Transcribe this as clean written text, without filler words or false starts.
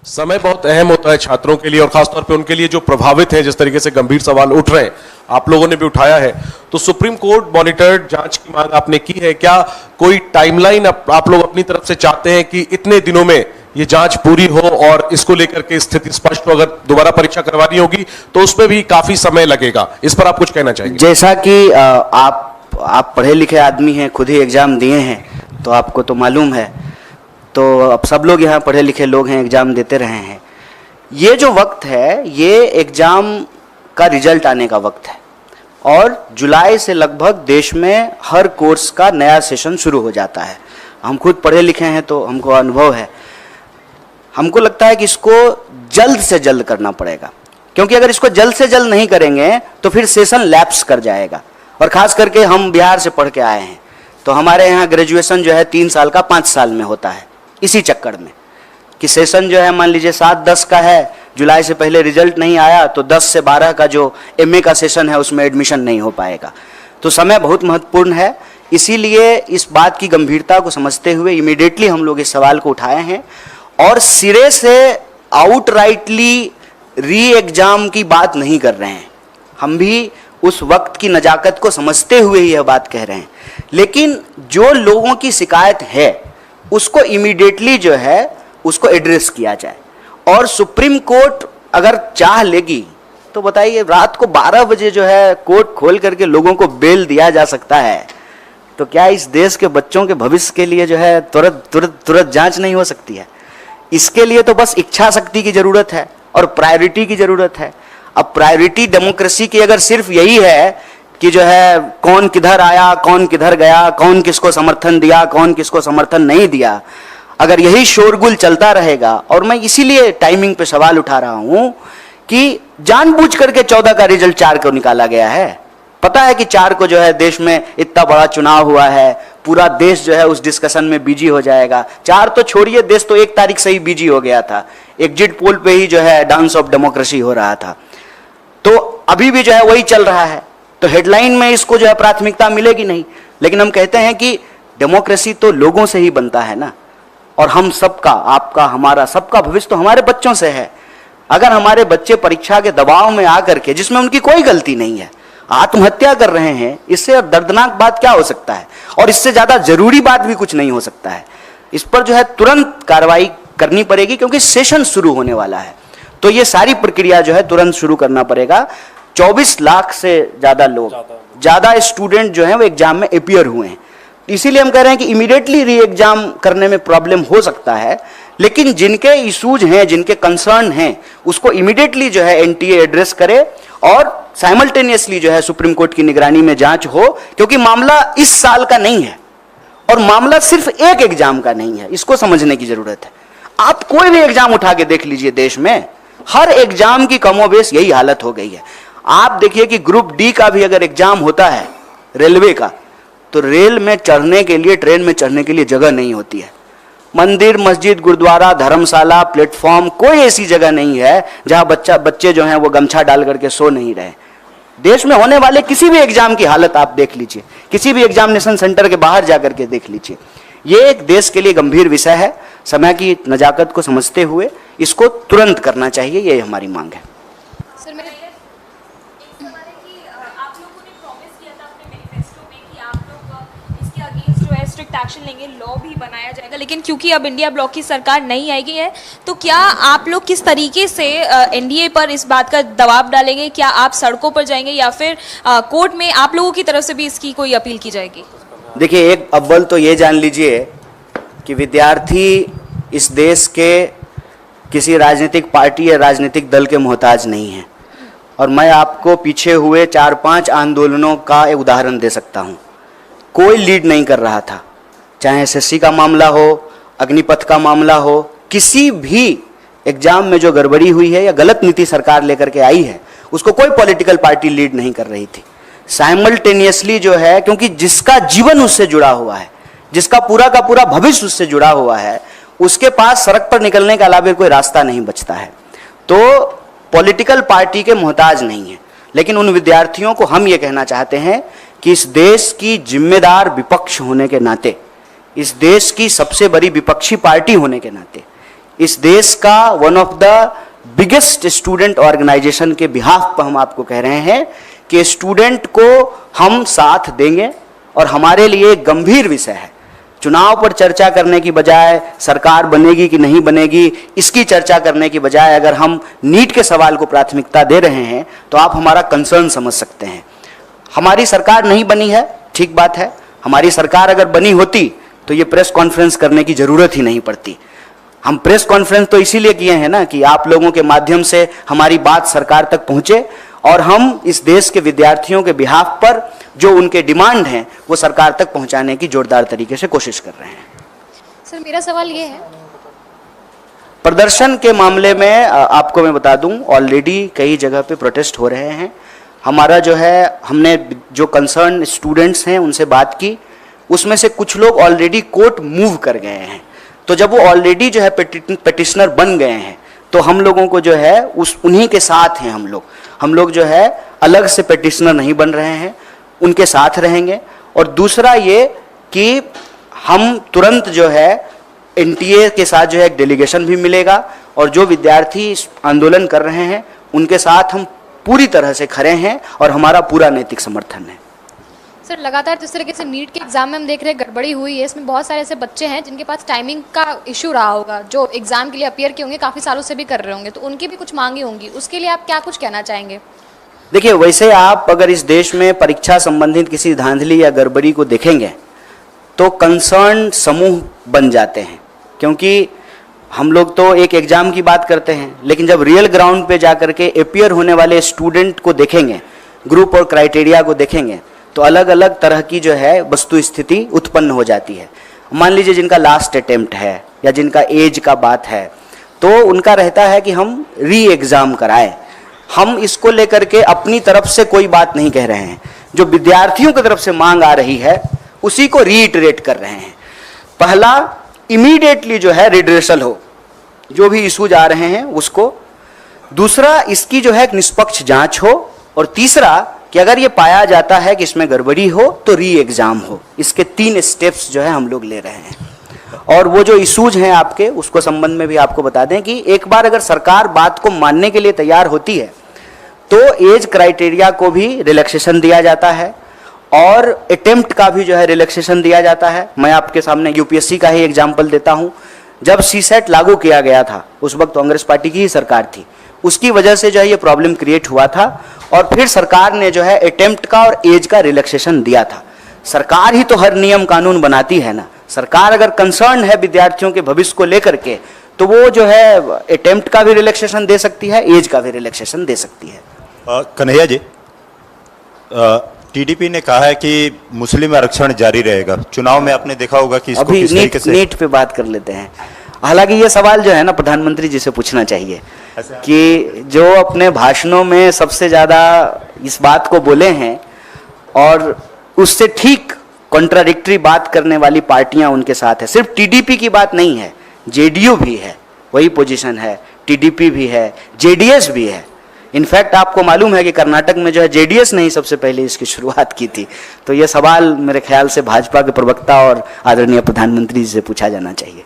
समय बहुत अहम होता है छात्रों के लिए और खासतौर पे उनके लिए जो प्रभावित हैं, जिस तरीके से गंभीर सवाल उठ रहे हैं, आप लोगों ने भी उठाया है। तो सुप्रीम कोर्ट मॉनिटर्ड जांच की मांग आपने की है, क्या कोई टाइमलाइन आप लोग अपनी तरफ से चाहते हैं कि इतने दिनों में ये जांच पूरी हो और इसको लेकर के स्थिति स्पष्ट हो? अगर दोबारा परीक्षा करवानी होगी तो उसमें भी काफी समय लगेगा, इस पर आप कुछ कहना चाहेंगे? जैसा कि आप पढ़े लिखे आदमी हैं, खुद ही एग्जाम दिए हैं, तो आपको तो मालूम है। तो अब सब लोग यहाँ पढ़े लिखे लोग हैं, एग्जाम देते रहे हैं। ये जो वक्त है, ये एग्जाम का रिजल्ट आने का वक्त है और जुलाई से लगभग देश में हर कोर्स का नया सेशन शुरू हो जाता है। हम खुद पढ़े लिखे हैं तो हमको अनुभव है। हमको लगता है कि इसको जल्द से जल्द करना पड़ेगा, क्योंकि अगर इसको जल्द से जल्द नहीं करेंगे तो फिर सेशन लैप्स कर जाएगा। और खास करके हम बिहार से पढ़ के आए हैं, तो हमारे यहाँ ग्रेजुएशन जो है 3 साल का 5 साल में होता है। इसी चक्कर में कि सेशन जो है मान लीजिए 7-10 का है, जुलाई से पहले रिजल्ट नहीं आया तो 10 से 12 का जो एमए का सेशन है उसमें एडमिशन नहीं हो पाएगा। तो समय बहुत महत्वपूर्ण है। इसीलिए इस बात की गंभीरता को समझते हुए इमीडिएटली हम लोग इस सवाल को उठाए हैं और सिरे से आउटराइटली री एग्जाम की बात नहीं कर रहे हैं। हम भी उस वक्त की नजाकत को समझते हुए ही यह बात कह रहे हैं, लेकिन जो लोगों की शिकायत है उसको इमीडिएटली जो है उसको एड्रेस किया जाए। और सुप्रीम कोर्ट अगर चाह लेगी तो बताइए, रात को 12 बजे जो है कोर्ट खोल करके लोगों को बेल दिया जा सकता है, तो क्या इस देश के बच्चों के भविष्य के लिए जो है तुरंत जांच नहीं हो सकती है? इसके लिए तो बस इच्छा शक्ति की जरूरत है और प्रायोरिटी की जरूरत है। अब प्रायोरिटी डेमोक्रेसी की अगर सिर्फ यही है कि जो है कौन किधर आया, कौन किधर गया, कौन किसको समर्थन दिया, कौन किसको समर्थन नहीं दिया, अगर यही शोरगुल चलता रहेगा, और मैं इसीलिए टाइमिंग पे सवाल उठा रहा हूं कि जानबूझ करके 14 का रिजल्ट 4 को निकाला गया है। पता है कि 4 को जो है देश में इतना बड़ा चुनाव हुआ है, पूरा देश जो है उस डिस्कशन में बिजी हो जाएगा। 4 तो छोड़िए, देश तो 1 तारीख से ही बिजी हो गया था। एग्जिट पोल पे ही जो है डांस ऑफ डेमोक्रेसी हो रहा था। तो अभी भी जो है वही चल रहा है, तो हेडलाइन में इसको जो है प्राथमिकता मिलेगी नहीं। लेकिन हम कहते हैं कि डेमोक्रेसी तो लोगों से ही बनता है ना, और हम सबका, आपका, हमारा, सबका भविष्य तो हमारे बच्चों से है। अगर हमारे बच्चे परीक्षा के दबाव में आकर के, जिसमें उनकी कोई गलती नहीं है, आत्महत्या कर रहे हैं, इससे दर्दनाक बात क्या हो सकता है? और इससे ज्यादा जरूरी बात भी कुछ नहीं हो सकता है। इस पर जो है तुरंत कार्रवाई करनी पड़ेगी, क्योंकि सेशन शुरू होने वाला है। तो ये सारी प्रक्रिया जो है तुरंत शुरू करना पड़ेगा। 24 लाख से ज्यादा स्टूडेंट जो है वो एग्जाम में अपीयर हुए हैं। इसीलिए हम कह रहे हैं कि इमीडिएटली री एग्जाम करने में प्रॉब्लम हो सकता है, लेकिन जिनके इशूज हैं, जिनके कंसर्न हैं, उसको इमीडिएटली जो है एनटीए एड्रेस करे और साइमल्टेनियसली जो है सुप्रीम कोर्ट की निगरानी में जांच हो, क्योंकि मामला इस साल का नहीं है और मामला सिर्फ एक एग्जाम का नहीं है। इसको समझने की जरूरत है। आप कोई भी एग्जाम उठा के देख लीजिए, देश में हर एग्जाम की कमोबेश यही हालत हो गई है। आप देखिए कि ग्रुप डी का भी अगर एग्जाम होता है रेलवे का, तो रेल में चढ़ने के लिए, ट्रेन में चढ़ने के लिए जगह नहीं होती है। मंदिर, मस्जिद, गुरुद्वारा, धर्मशाला, प्लेटफॉर्म, कोई ऐसी जगह नहीं है जहां बच्चे जो हैं वो गमछा डाल करके सो नहीं रहे। देश में होने वाले किसी भी एग्जाम की हालत आप देख लीजिए, किसी भी एग्जामिनेशन सेंटर के बाहर जाकर के देख लीजिए। ये एक देश के लिए गंभीर विषय है। समय की नजाकत को समझते हुए इसको तुरंत करना चाहिए, ये हमारी मांग है। सर, मेरे एक सवाल है कि आप लोगों ने प्रॉमिस किया था अपने मैनिफेस्टो में कि आप लोग इसके अगेंस्ट जो है स्ट्रिक्ट एक्शन लेंगे, लॉ भी बनाया जाएगा, लेकिन क्योंकि अब इंडिया ब्लॉक की सरकार नहीं आएगी है, तो क्या आप लोग किस तरीके से एनडीए पर इस बात का दबाव डालेंगे? क्या आप सड़कों पर जाएंगे या फिर कोर्ट में आप लोगों की तरफ से भी इसकी कोई अपील की जाएगी? देखिए, एक अव्वल तो ये जान लीजिए कि विद्यार्थी इस देश के किसी राजनीतिक पार्टी या राजनीतिक दल के मोहताज नहीं है। और मैं आपको पीछे हुए 4-5 आंदोलनों का एक उदाहरण दे सकता हूँ। कोई लीड नहीं कर रहा था, चाहे एसएससी का मामला हो, अग्निपथ का मामला हो, किसी भी एग्जाम में जो गड़बड़ी हुई है या गलत नीति सरकार लेकर के आई है, उसको कोई पॉलिटिकल पार्टी लीड नहीं कर रही थी। साइमल्टेनियसली जो है, क्योंकि जिसका जीवन उससे जुड़ा हुआ है, जिसका पूरा का पूरा भविष्य उससे जुड़ा हुआ है, उसके पास सड़क पर निकलने के अलावा कोई रास्ता नहीं बचता है। तो पॉलिटिकल पार्टी के मोहताज नहीं है। लेकिन उन विद्यार्थियों को हम ये कहना चाहते हैं कि इस देश की जिम्मेदार विपक्ष होने के नाते, इस देश की सबसे बड़ी विपक्षी पार्टी होने के नाते, इस देश का one of the biggest student organisation के बिहाफ पर हम आपको कह रहे हैं कि स्टूडेंट को हम साथ देंगे और हमारे लिए एक गंभीर विषय है। चुनाव पर चर्चा करने की बजाय, सरकार बनेगी कि नहीं बनेगी इसकी चर्चा करने की बजाय, अगर हम नीट के सवाल को प्राथमिकता दे रहे हैं तो आप हमारा कंसर्न समझ सकते हैं। हमारी सरकार नहीं बनी है, ठीक बात है। हमारी सरकार अगर बनी होती तो ये प्रेस कॉन्फ्रेंस करने की जरूरत ही नहीं पड़ती। हम प्रेस कॉन्फ्रेंस तो इसीलिए किए हैं ना कि आप लोगों के माध्यम से हमारी बात सरकार तक पहुंचे और हम इस देश के विद्यार्थियों के बिहाफ पर जो उनके डिमांड हैं वो सरकार तक पहुंचाने की जोरदार तरीके से कोशिश कर रहे हैं। सर मेरा सवाल ये है, प्रदर्शन के मामले में आपको मैं बता दूं, ऑलरेडी कई जगह पे प्रोटेस्ट हो रहे हैं। हमारा जो है, हमने जो कंसर्न स्टूडेंट्स हैं उनसे बात की, उसमें से कुछ लोग ऑलरेडी कोर्ट मूव कर गए हैं। तो जब वो ऑलरेडी जो है पेटिशनर बन गए हैं तो हम लोगों को जो है उन्हीं के साथ हैं हम लोग जो है अलग से पेटिशनर नहीं बन रहे हैं, उनके साथ रहेंगे। और दूसरा ये कि हम तुरंत जो है एनटीए के साथ जो है एक डेलीगेशन भी मिलेगा और जो विद्यार्थी आंदोलन कर रहे हैं उनके साथ हम पूरी तरह से खड़े हैं और हमारा पूरा नैतिक समर्थन है। सर लगातार जिस तरीके से नीट के एग्जाम में हम देख रहे हैं गड़बड़ी हुई है, इसमें बहुत सारे ऐसे बच्चे हैं जिनके पास टाइमिंग का इशू रहा होगा, जो एग्जाम के लिए अपियर किए होंगे, काफ़ी सालों से भी कर रहे होंगे, तो उनकी भी कुछ मांगे होंगी, उसके लिए आप क्या कुछ कहना चाहेंगे? देखिए, वैसे आप अगर इस देश में परीक्षा संबंधित किसी धांधली या गड़बड़ी को देखेंगे तो कंसर्न समूह बन जाते हैं, क्योंकि हम लोग तो एक एग्जाम की बात करते हैं, लेकिन जब रियल ग्राउंड पे जाकर के अपियर होने वाले स्टूडेंट को देखेंगे, ग्रुप और क्राइटेरिया को देखेंगे, तो अलग अलग तरह की जो है वस्तु स्थिति उत्पन्न हो जाती है। मान लीजिए जिनका लास्ट अटेम्प्ट है या जिनका एज का बात है, तो उनका रहता है कि हम री एग्ज़ाम कराएं। हम इसको लेकर के अपनी तरफ से कोई बात नहीं कह रहे हैं, जो विद्यार्थियों की तरफ से मांग आ रही है उसी को रीइटरेट कर रहे हैं। पहला, इमीडिएटली जो है रिड्रेसल हो, जो भी इशूज आ रहे हैं उसको। दूसरा, इसकी जो है एक निष्पक्ष जांच हो। और तीसरा कि अगर ये पाया जाता है कि इसमें गड़बड़ी हो तो री एग्जाम हो। इसके 3 स्टेप्स जो है हम लोग ले रहे हैं। और वो जो इशूज हैं आपके, उसको संबंध में भी आपको बता दें कि एक बार अगर सरकार बात को मानने के लिए तैयार होती है तो एज क्राइटेरिया को भी रिलैक्सेशन दिया जाता है और अटेम्प्ट का भी जो है रिलैक्सेशन दिया जाता है। मैं आपके सामने यूपीएससी का ही एग्जाम्पल देता हूँ। जब सीसेट लागू किया गया था उस वक्त कांग्रेस पार्टी की ही सरकार थी, उसकी वजह से जो है ये प्रॉब्लम क्रिएट हुआ था और फिर सरकार ने जो है अटेम्प्ट का और एज का रिलैक्सेशन दिया था। सरकार ही तो हर नियम कानून बनाती है ना। सरकार अगर कंसर्न है विद्यार्थियों के भविष्य को लेकर के तो वो जो है अटेम्प्ट का भी रिलैक्सेशन दे सकती है, एज का भी रिलैक्सेशन दे सकती है। कन्हैया जी, टीडीपी ने कहा है कि मुस्लिम आरक्षण जारी रहेगा। चुनाव में आपने देखा होगा कि इसको अभी किस तरीके से नीट पे बात कर लेते हैं। हालांकि ये सवाल जो है ना प्रधानमंत्री जी से पूछना चाहिए कि जो अपने भाषणों में सबसे ज़्यादा इस बात को बोले हैं और उससे ठीक कॉन्ट्राडिक्टरी बात करने वाली पार्टियां उनके साथ है। सिर्फ टीडीपी की बात नहीं है, जेडीयू भी है, वही पोजीशन है, टीडीपी भी है, जेडीएस भी है। इनफैक्ट आपको मालूम है कि कर्नाटक में जो है जेडीएस ने ही सबसे पहले इसकी शुरुआत की थी। तो ये सवाल मेरे ख्याल से भाजपा के प्रवक्ता और आदरणीय प्रधानमंत्री जी से पूछा जाना चाहिए।